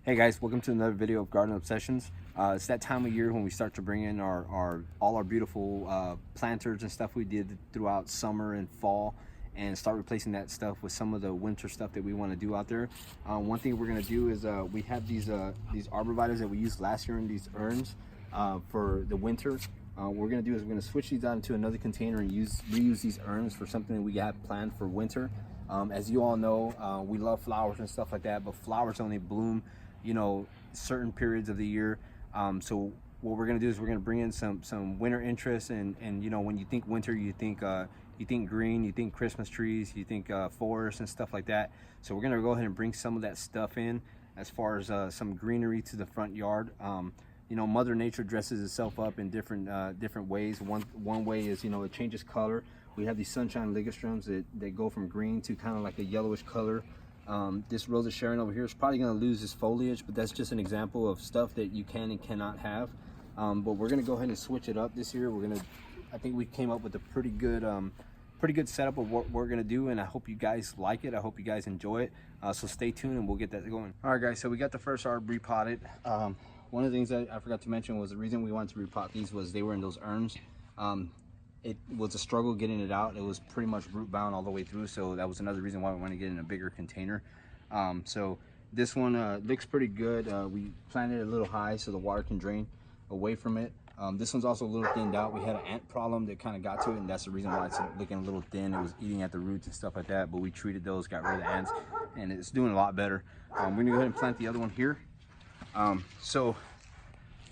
Hey guys, welcome to another video of Garden Obsessions. It's that time of year when we start to bring in all our beautiful planters and stuff we did throughout summer and fall, and start replacing that stuff with some of the winter stuff that we want to do out there. One thing we're going to do is we have these Arborvitaes that we used last year in these urns for the winter. What we're going to do is we're going to switch these out into another container and reuse these urns for something that we have planned for winter. As you all know, we love flowers and stuff like that, but flowers only bloom, you know, certain periods of the year. So what we're gonna do is we're gonna bring in some winter interest, and you know, when you think winter, you think green, you think Christmas trees, you think forests and stuff like that. So we're gonna go ahead and bring some of that stuff in as far as some greenery to the front yard. You know, Mother Nature dresses itself up in different ways. One way is, you know, it changes color. We have these sunshine ligostrums that go from green to kind of like a yellowish color. This Rose of Sharon over here is probably going to lose its foliage, but that's just an example of stuff that you can and cannot have. But we're going to go ahead and switch it up this year. I think we came up with a pretty good setup of what we're going to do, and I hope you guys like it. I hope you guys enjoy it. So stay tuned and we'll get that going. All right guys, so we got the first arb repotted. One of the things that I forgot to mention was the reason we wanted to repot these was they were in those urns. It was a struggle getting it out. It was pretty much root bound all the way through, so that was another reason why we want to get in a bigger container. So this one looks pretty good. We planted it a little high so the water can drain away from it. This one's also a little thinned out. We had an ant problem that kind of got to it, and that's the reason why it's looking a little thin. It was eating at the roots and stuff like that, but we treated those, got rid of the ants, and it's doing a lot better. We're gonna go ahead and plant the other one here. So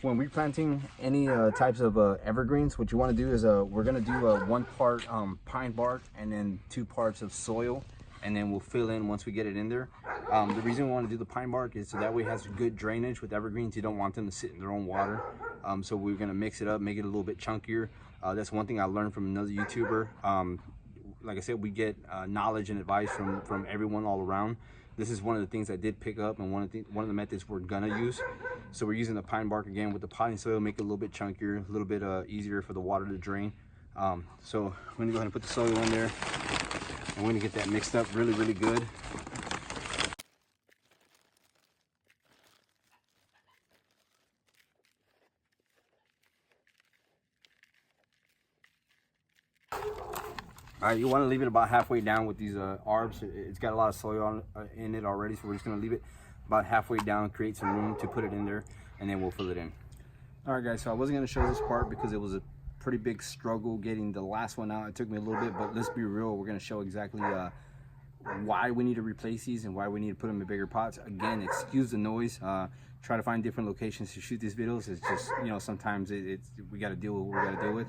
when replanting any types of evergreens, what you want to do is we're going to do 1 part pine bark and then 2 parts of soil, and then we'll fill in once we get it in there. The reason we want to do the pine bark is so that way it has good drainage. With evergreens, you don't want them to sit in their own water. So we're going to mix it up, make it a little bit chunkier. That's one thing I learned from another YouTuber. Like I said, we get knowledge and advice from everyone all around. This is one of the things I did pick up, and one of the methods we're gonna use. So we're using the pine bark again with the potting soil, make it a little bit chunkier, a little bit easier for the water to drain. So we're gonna go ahead and put the soil in there, and we're gonna get that mixed up really good. All right, you want to leave it about halfway down with these arbs. It's got a lot of soil in it already, so we're just going to leave it about halfway down, create some room to put it in there, and then we'll fill it in. All right, guys, so I wasn't going to show this part because it was a pretty big struggle getting the last one out. It took me a little bit, but let's be real. We're going to show exactly why we need to replace these and why we need to put them in bigger pots. Again, excuse the noise. Try to find different locations to shoot these videos. It's just, you know, sometimes we got to deal with what we got to deal with.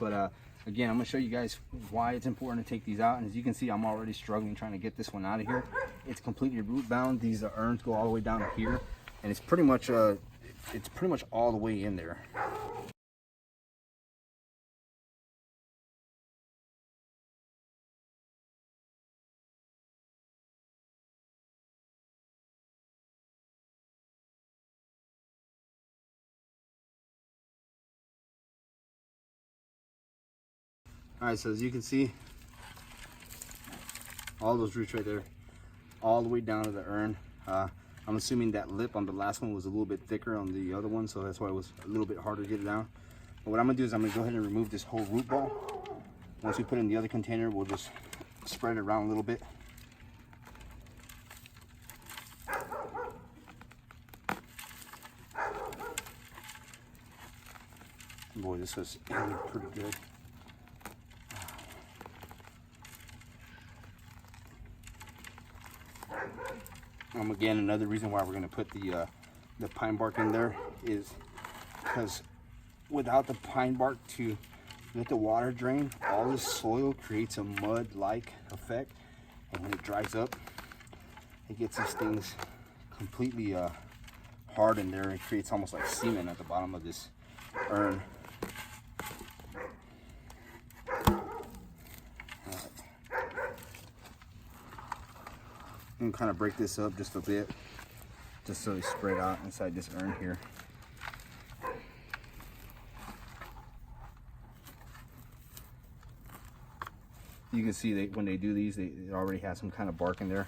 But again, I'm going to show you guys why it's important to take these out. And as you can see, I'm already struggling trying to get this one out of here. It's completely root bound. These urns go all the way down to here, and it's pretty much all the way in there. All right, so as you can see, all those roots right there, all the way down to the urn. I'm assuming that lip on the last one was a little bit thicker on the other one, so that's why it was a little bit harder to get it down. But what I'm gonna do is I'm gonna go ahead and remove this whole root ball. Once we put it in the other container, we'll just spread it around a little bit. Boy, this was ended pretty good. Again, another reason why we're going to put the pine bark in there is because without the pine bark to let the water drain, all this soil creates a mud-like effect, and when it dries up, it gets these things completely hard in there and creates almost like semen at the bottom of this urn. And kind of break this up just a bit, just so it's spread out inside this urn here. You can see when they do these, it already has some kind of bark in there.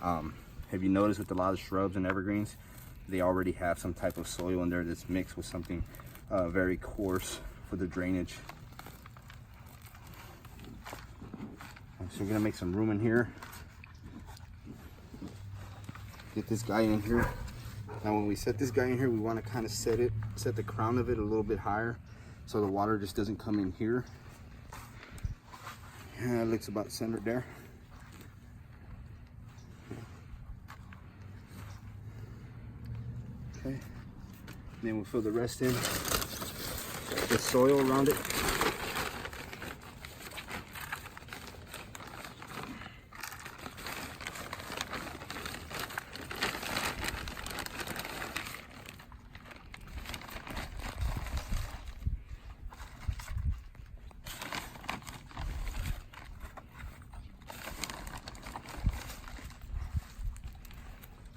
Have you noticed with a lot of shrubs and evergreens, they already have some type of soil in there that's mixed with something very coarse for the drainage. So we're gonna make some room in here. Get this guy in here. Now when we set this guy in here, we want to kind of set the crown of it a little bit higher so the water just doesn't come in here. Yeah, it looks about centered there. Okay. And then we'll fill the rest in with soil around it.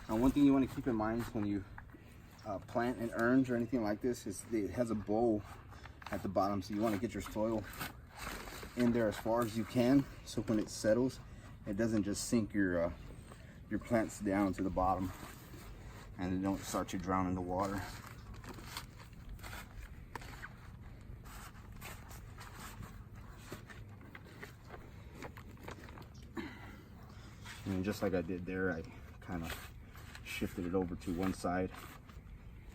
Now, one thing you want to keep in mind when you plant in urns or anything like this is it has a bowl at the bottom, so you want to get your soil in there as far as you can, so when it settles, it doesn't just sink your plants down to the bottom and they don't start to drown in the water. And just like I did there, I kind of shifted it over to one side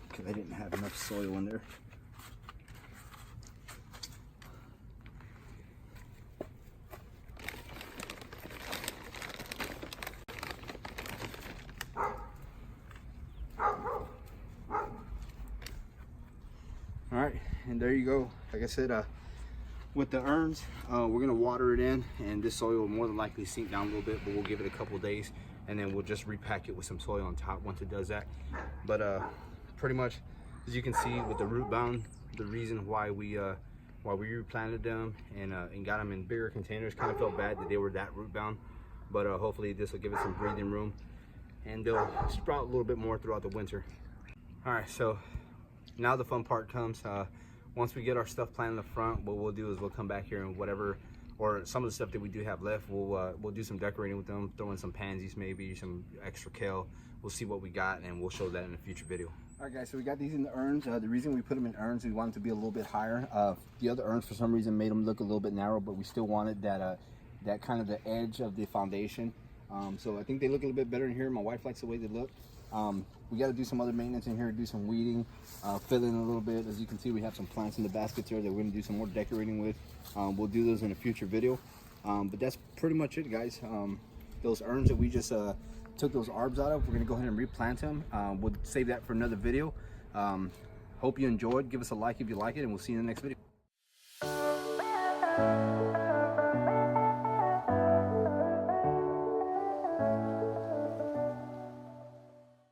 because I didn't have enough soil in there. All right, and there you go. Like I said, with the urns, we're gonna water it in, and this soil will more than likely sink down a little bit, but we'll give it a couple of days, and then we'll just repack it with some soil on top once it does that. But pretty much, as you can see with the root bound, the reason why we replanted them and got them in bigger containers, kind of felt bad that they were that root bound, but hopefully this will give it some breathing room, and they'll sprout a little bit more throughout the winter. All right, so now the fun part comes. Once we get our stuff planted in the front, what we'll do is we'll come back here and whatever, or some of the stuff that we do have left, we'll do some decorating with them, throw in some pansies, maybe some extra kale. We'll see what we got, and we'll show that in a future video. All right, guys, so we got these in the urns. The reason we put them in urns, we want them to be a little bit higher. The other urns, for some reason, made them look a little bit narrow, but we still wanted that kind of the edge of the foundation. So I think they look a little bit better in here. My wife likes the way they look. We got to do some other maintenance in here, do some weeding, fill in a little bit. As you can see, we have some plants in the baskets here that we're going to do some more decorating with. We'll do those in a future video. But that's pretty much it, guys. Those urns that we just took those arbs out of, we're going to go ahead and replant them. We'll save that for another video. Hope you enjoyed. Give us a like if you like it, and we'll see you in the next video.